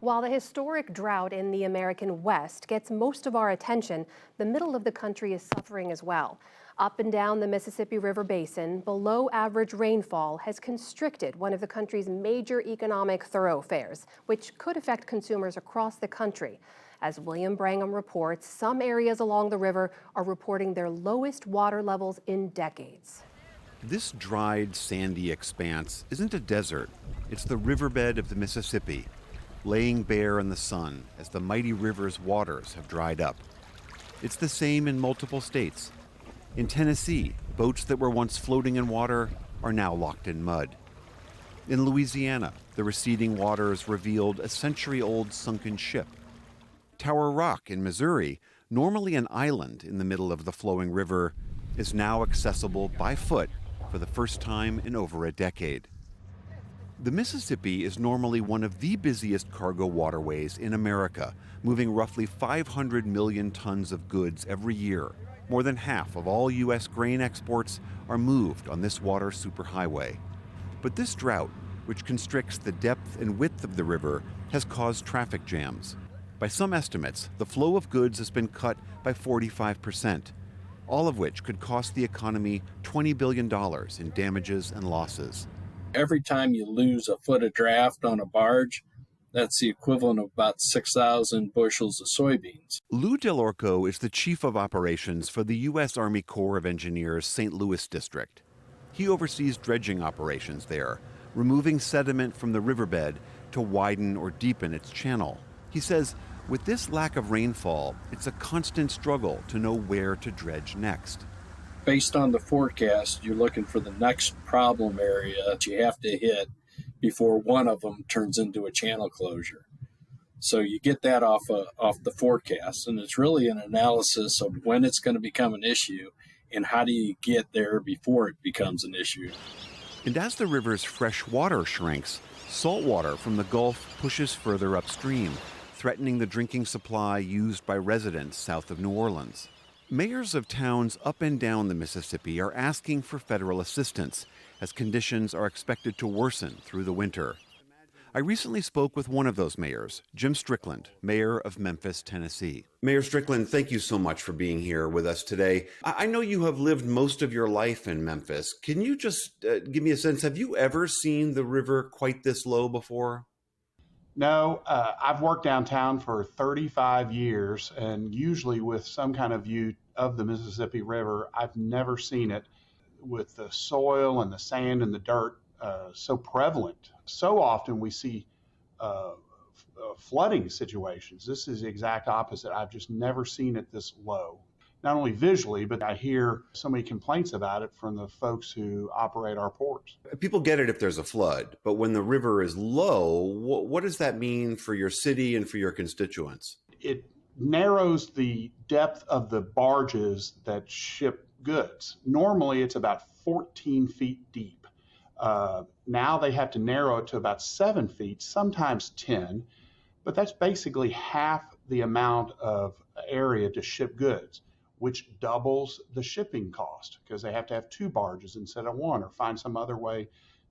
While the historic drought in the American West gets most of our attention, the middle of the country is suffering as well. Up and down the Mississippi River Basin, below average rainfall has constricted one of the country's major economic thoroughfares, which could affect consumers across the country. As William Brangham reports, some areas along the river are reporting their lowest water levels in decades. This dried, sandy expanse isn't a desert. It's the riverbed of the Mississippi, laying bare in the sun as the mighty river's waters have dried up. It's the same in multiple states. In Tennessee, boats that were once floating in water are now locked in mud. In Louisiana, the receding waters revealed a century-old sunken ship. Tower Rock in Missouri, normally an island in the middle of the flowing river, is now accessible by foot for the first time in over a decade. The Mississippi is normally one of the busiest cargo waterways in America, moving roughly 500 million tons of goods every year. More than half of all U.S. grain exports are moved on this water superhighway. But this drought, which constricts the depth and width of the river, has caused traffic jams. By some estimates, the flow of goods has been cut by 45%, all of which could cost the economy $20 billion in damages and losses. Every time you lose a foot of draft on a barge, that's the equivalent of about 6,000 bushels of soybeans. Lou Delorco is the chief of operations for the U.S. Army Corps of Engineers St. Louis district. He oversees dredging operations there, removing sediment from the riverbed to widen or deepen its channel. He says, with this lack of rainfall, it's a constant struggle to know where to dredge next. Based on the forecast, you're looking for the next problem area that you have to hit before one of them turns into a channel closure. So you get that off the forecast, and it's really an analysis of when it's going to become an issue and how do you get there before it becomes an issue. And as the river's fresh water shrinks, salt water from the Gulf pushes further upstream, threatening the drinking supply used by residents south of New Orleans. Mayors of towns up and down the Mississippi are asking for federal assistance as conditions are expected to worsen through the winter. I recently spoke with one of those mayors, Jim Strickland, mayor of Memphis, Tennessee. Mayor Strickland, thank you so much for being here with us today. I know you have lived most of your life in Memphis. Can you just give me a sense, have you ever seen the river quite this low before? No, I've worked downtown for 35 years, and usually with some kind of view of the Mississippi River. I've never seen it with the soil and the sand and the dirt so prevalent. So often we see flooding situations. This is the exact opposite. I've just never seen it this low. Not only visually, but I hear so many complaints about it from the folks who operate our ports. People get it if there's a flood, but when the river is low, what does that mean for your city and for your constituents? It narrows the depth of the barges that ship goods. Normally, it's about 14 feet deep. Now they have to narrow it to about 7 feet, sometimes 10, but that's basically half the amount of area to ship goods, which doubles the shipping cost because they have to have 2 barges instead of 1 or find some other way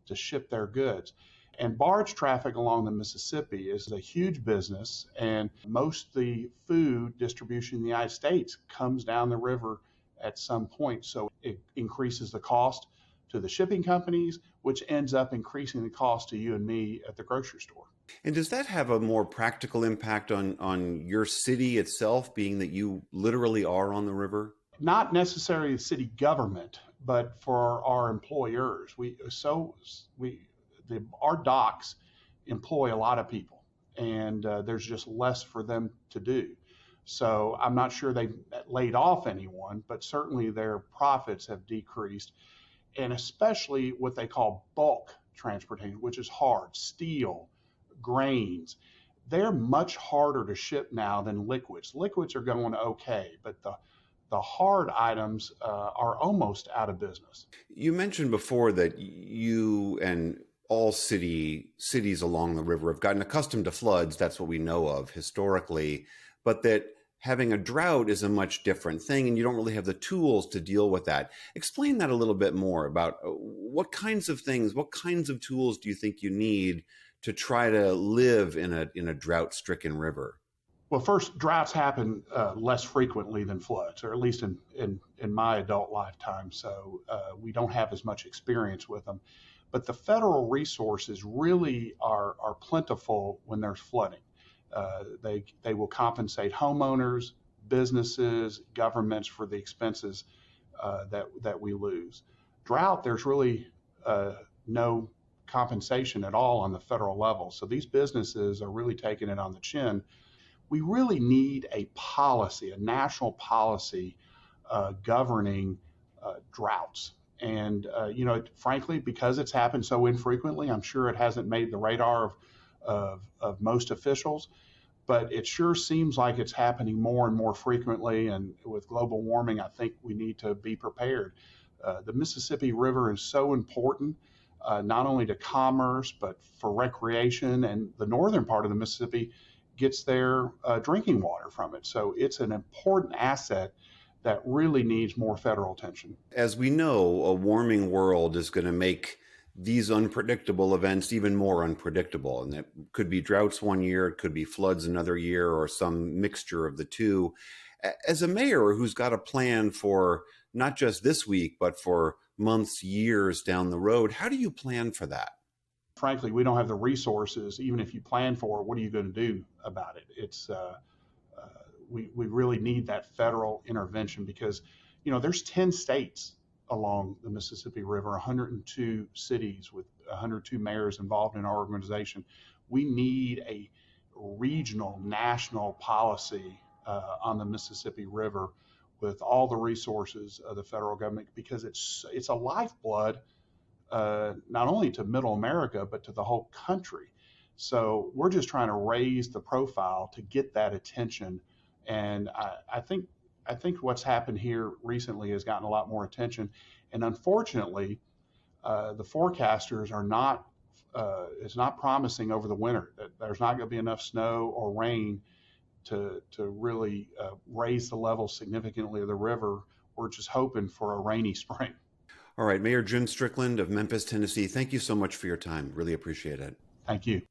to ship their goods. And barge traffic along the Mississippi is a huge business, and most of the food distribution in the United States comes down the river at some point. So it increases the cost to the shipping companies, which ends up increasing the cost to you and me at the grocery store. And does that have a more practical impact on your city itself, being that you literally are on the river? Not necessarily the city government, but for our employers. Our docks employ a lot of people, and there's just less for them to do. So I'm not sure they've laid off anyone, but certainly their profits have decreased, and especially what they call bulk transportation, which is hard, steel, grains. They're much harder to ship now than liquids. Liquids are going okay, but the hard items are almost out of business. You mentioned before that you and all cities along the river have gotten accustomed to floods. That's what we know of historically, but that having a drought is a much different thing, and you don't really have the tools to deal with that. Explain that a little bit more about what kinds of things, what kinds of tools do you think you need to try to live in a drought-stricken river? Well, first, droughts happen less frequently than floods, or at least in my adult lifetime. So we don't have as much experience with them. But the federal resources really are plentiful when there's flooding. They will compensate homeowners, businesses, governments for the expenses that we lose. Drought, there's really no compensation at all on the federal level. So these businesses are really taking it on the chin. We really need a policy, a national policy governing droughts. And, frankly, because it's happened so infrequently, I'm sure it hasn't made the radar of most officials, but it sure seems like it's happening more and more frequently. And with global warming, I think we need to be prepared. The Mississippi River is so important, not only to commerce, but for recreation. And the northern part of the Mississippi gets their drinking water from it. So it's an important asset that really needs more federal attention. As we know, a warming world is going to make these unpredictable events even more unpredictable. And it could be droughts one year, it could be floods another year, or some mixture of the two. As a mayor who's got a plan for not just this week, but for months, years down the road, how do you plan for that? Frankly, we don't have the resources. Even if you plan for it, what are you going to do about it? We really need that federal intervention because, there's 10 states along the Mississippi River, 102 cities with 102 mayors involved in our organization. We need a regional, national policy on the Mississippi River with all the resources of the federal government because it's a lifeblood not only to Middle America, but to the whole country. So we're just trying to raise the profile to get that attention. And I think what's happened here recently has gotten a lot more attention. And unfortunately, the forecasters are not, it's not promising over the winter that there's not going to be enough snow or rain to really raise the level significantly of the river. We're just hoping for a rainy spring. All right, Mayor Jim Strickland of Memphis, Tennessee, thank you so much for your time. Really appreciate it. Thank you.